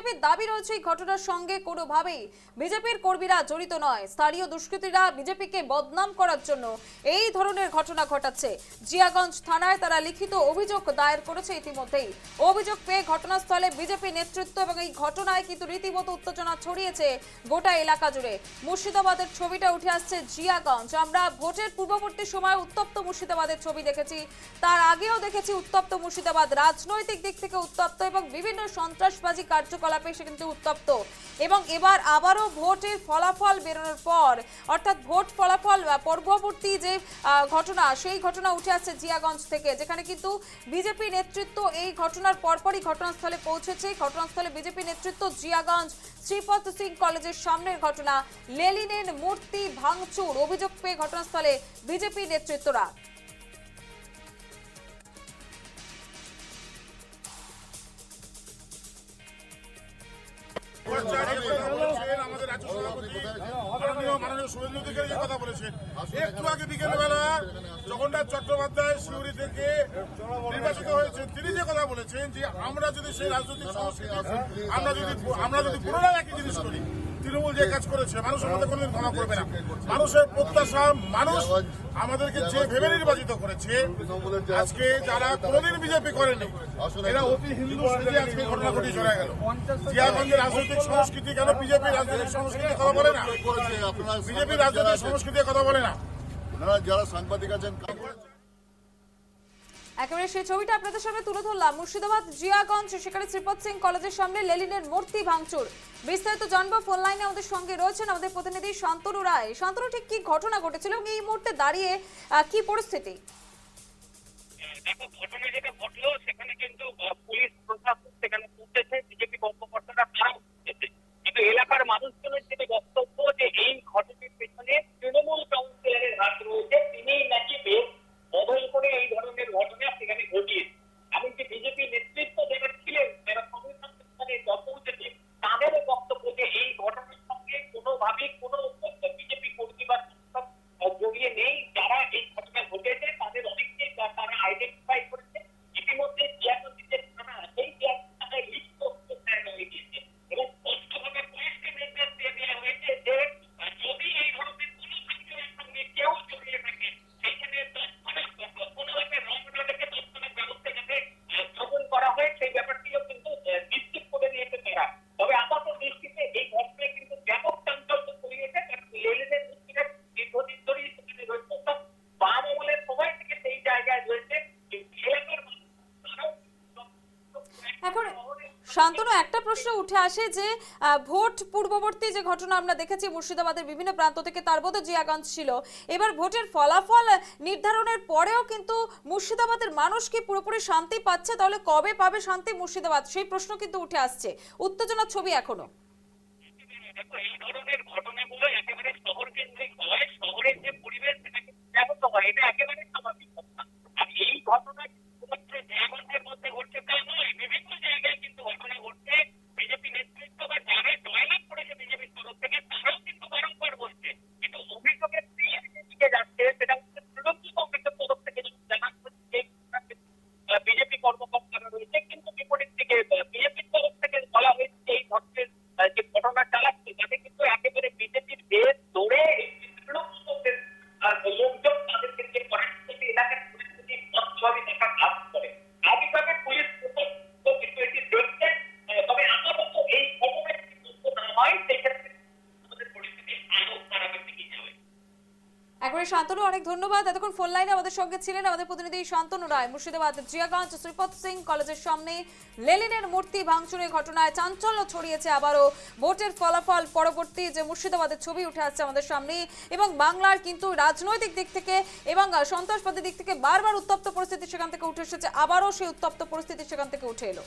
বিজেপির দাবি রয়েছে এই ঘটনার সঙ্গে কোনোভাবেই বিজেপির কর্মীরা জড়িত নয়। স্থানীয় দুষ্কৃতীরা বিজেপিকে বদনাম করার জন্য এই ধরনের ঘটনা ঘটাচ্ছে। জিয়াগঞ্জ থানায় তারা লিখিত অভিযোগ দায়ের করেছে ইতিমধ্যেই। অভিযোগ পেয়ে ঘটনাস্থলে বিজেপি নেতৃত্ব এবং এই ঘটনায় কিন্তু রীতিমতো উত্তেজনা ছড়িয়েছে গোটা এলাকা জুড়ে। মুর্শিদাবাদের ছবিটা উঠে আসছে জিয়াগঞ্জ। আমরা ভোটের পূর্ববর্তী সময় উত্তপ্ত মুর্শিদাবাদের ছবি দেখেছি, তার আগেও দেখেছি উত্তপ্ত মুর্শিদাবাদ। রাজনৈতিক দিক থেকে উত্তপ্ত এবং বিভিন্ন সন্ত্রাসবাদী কার্যকলাপে সে কিন্তু উত্তপ্ত। এবং এবার আবারও ভোটের ফলাফল বেরোনোর পর, অর্থাৎ ভোট ফলাফল পূর্ববর্তী যে ঘটনা, সেই ঘটনা উঠে আসছে জিয়াগঞ্জ থেকে, যেখানে কিন্তু বিজেপি নেতৃত্ব এই ঘটনার পরপরই ঘটনাস্থলে পৌঁছেছে। ঘটনাস্থলে বিজেপি নেতৃত্ব জিয়াগঞ্জ শ্রীপদ সিং কলেজের সামনের ঘটনা, লেনিনের মূর্তি ভাঙচুর। অভিযোগ পেয়ে ঘটনাস্থলে বিজেপি নেতৃত্বরা। আমাদের রাজ্য সভাপতি মাননীয় শুভেন্দু অধিকারী কথা বলেছেন একটু আগে বিকেলবেলা জগন্নাথ চট্টোপাধ্যায় সিউড়ি থেকে নির্বাচিত হয়েছেন। তিনি যে কথা বলেছেন যে আমরা যদি সেই রাজনৈতিক সংস্কৃতি আমরা যদি পুনরায় একই জিনিস করি, তৃণমূল যে কাজ করেছে মানুষের মধ্যে কোনোদিন ক্ষমা করবে না। মানুষের প্রত্যাশা, মানুষ আমাদেরকে যে ভেবে নির্বাচিত করেছে, আজকে যারা কোনোদিন বিজেপি করেনি এরা অতি হিন্দু সেজে আজকে ঘটনা ঘটিয়ে চলে গেল। জিয়াগঞ্জের রাজনৈতিক সংস্কৃতি কেন বিজেপির রাজনৈতিক সংস্কৃতি কথা বলে না? বিজেপির রাজনৈতিক সংস্কৃতি কথা বলে না। যারা সাংবাদিক আছেন একেবারে সেই ছবিটা আপনাদের সামনে তুলে ধরলাম। মুর্শিদাবাদ জিয়াগঞ্জ, সেখানে শ্রীপদ সিং কলেজের সামনে লেনিনের মূর্তি ভাঙচুর। বিস্তারিত জানবো, ফোন লাইনে আমাদের সঙ্গে রয়েছেন আমাদের প্রতিনিধি শান্তনু রায়। শান্তনু, ঠিক কি ঘটনা ঘটেছিল এবং এই মুহূর্তে দাঁড়িয়ে কি পরিস্থিতি? দেখো, ঘটনা যেটা ঘটলো সেখানে কিন্তু পুলিশ প্রশাসন সেখানে পৌঁছেছে, বিজেপি কর্মকর্তারা তারাও পৌঁছেছে, কিন্তু এলাকার মানুষজনের যেটা বক্তব্য যে এই ঘটনার পেছনে তৃণমূল কাউন্সিলরের হাত রয়েছে। তিনি নাকি বেশ বদল করে এই ধরনের ঘটনা সেখানে ঘটিয়েছে। এমনকি বিজেপি নেতৃত্ব যারা ছিলেন, যারা সংবিধান সেখানে পৌঁছেছে, তাদেরও বক্তব্য যে এই ঘটনার সঙ্গে কোনোভাবেই কোনো বিজেপি কর্মী বা জড়িয়ে নেই। যারা এই ঘটনা ঘটেছে তাদের অনেককে তারা আইডেন্টিফাই করেছে। ইতিমধ্যে জিয়াগঞ্জের থানা এই থানায় লিখিত অভিযোগ দায়ের হয়ে গিয়েছে এবং স্পষ্টভাবে পুলিশকে নির্দেশ দিয়ে দেওয়া হয়েছে যে যদি এই ধরনের কোনো ঘটনার সঙ্গে কেউ জড়িয়ে থাকে সেইখানে কোনোভাবে রংপুরে রেখে তৎক্ষণাৎ ব্যবস্থা যাতে গ্রহণ করা হয় সেই ব্যাপারটিও কিন্তু নিশ্চিত করে দিয়েছে তারা। তবে আপাত দৃষ্টিতে এই ঘটনায় কিন্তু ব্যাপক চাঞ্চল্য ছড়িয়েছে, কারণ লেনিনের মূর্তিটা দীর্ঘদিন ধরেই সেখানে রয়েছে, বাম আমলের সময় থেকে সেই জায়গায় রয়েছে। এখন শান্তনু, একটা প্রশ্ন উঠে আসে যে ভোট পূর্ববর্তী যে ঘটনা আমরা দেখেছি মুর্শিদাবাদের বিভিন্ন প্রান্ত থেকে, তার মধ্যে জিয়াগঞ্জ ছিল। এবার ভোটের ফলাফল নির্ধারণের পরেও কিন্তু মুর্শিদাবাদের মানুষ কি পুরোপুরি শান্তি পাচ্ছে? তাহলে কবে পাবে শান্তি মুর্শিদাবাদ, সেই প্রশ্ন কিন্তু উঠে আসছে। উত্তেজনার ছবি এখনো। দেখো, এই ধরনের ঘটনাগুলো একেবারে শহর কেন্দ্রিক হয়, শহরের যে পরিবেশ সেটা কিন্তু ব্যাহত হয়, এটা একেবারে স্বাভাবিক কথা। আর এই ঘটনা শুধুমাত্র জিয়াগঞ্জের মধ্যে ঘটছে তা নয়, বিভিন্ন জায়গায় কিন্তু ঘটনা ঘটছে। বিজেপি নেতৃত্ব বা যারা জয়লাভ করেছে বিজেপির তরফ থেকে তারাও কিন্তু বারংবার বলছে, কিন্তু অভিযোগের দিকে যাচ্ছে সেটা হচ্ছে তৃণমূল কংগ্রেসের তরফ থেকে জানা হচ্ছে বিজেপি কর্মকর্তারা রয়েছে, কিন্তু বিপরীত দিকে বিজেপির তরফ থেকে বলা হয়েছে এই ধরনের যে ঘটনা চালাচ্ছে তাতে কিন্তু একেবারে বিজেপির বেশ দৌড়ে তৃণমূল কংগ্রেস লোকজন তাদেরকে যে করেন এলাকার পরিস্থিতি স্বচ্ছভাবে দেখা কাজ করে। আবিভাবে পুলিশ কিন্তু এটি দেখছে, তবে আপাতত এই ঘটনা যদি না হয় সেক্ষেত্রে আমাদের পরিস্থিতি আরো খারাপের দিকে যাবে। একবারে শান্তনু, অনেক ধন্যবাদ। এতক্ষণ ফোন লাইনে আমাদের সঙ্গে ছিলেন আমাদের প্রতিনিধি শান্তনু রায়। মুর্শিদাবাদ জিয়াগঞ্জ শ্রীপদ সিং কলেজের সামনে লেনিনের মূর্তি ভাঙচুরের ঘটনায় চাঞ্চল্য ছড়িয়েছে আবারও। ভোটের ফলাফল পরবর্তী যে মুর্শিদাবাদের ছবি উঠে আসছে আমাদের সামনে, এবং বাংলার কিন্তু রাজনৈতিক দিক থেকে এবং সন্ত্রাসবাদী দিক থেকে বারবার উত্তপ্ত পরিস্থিতি সেখান থেকে উঠে এসেছে, আবারও সেই উত্তপ্ত পরিস্থিতি সেখান থেকে উঠে এলো।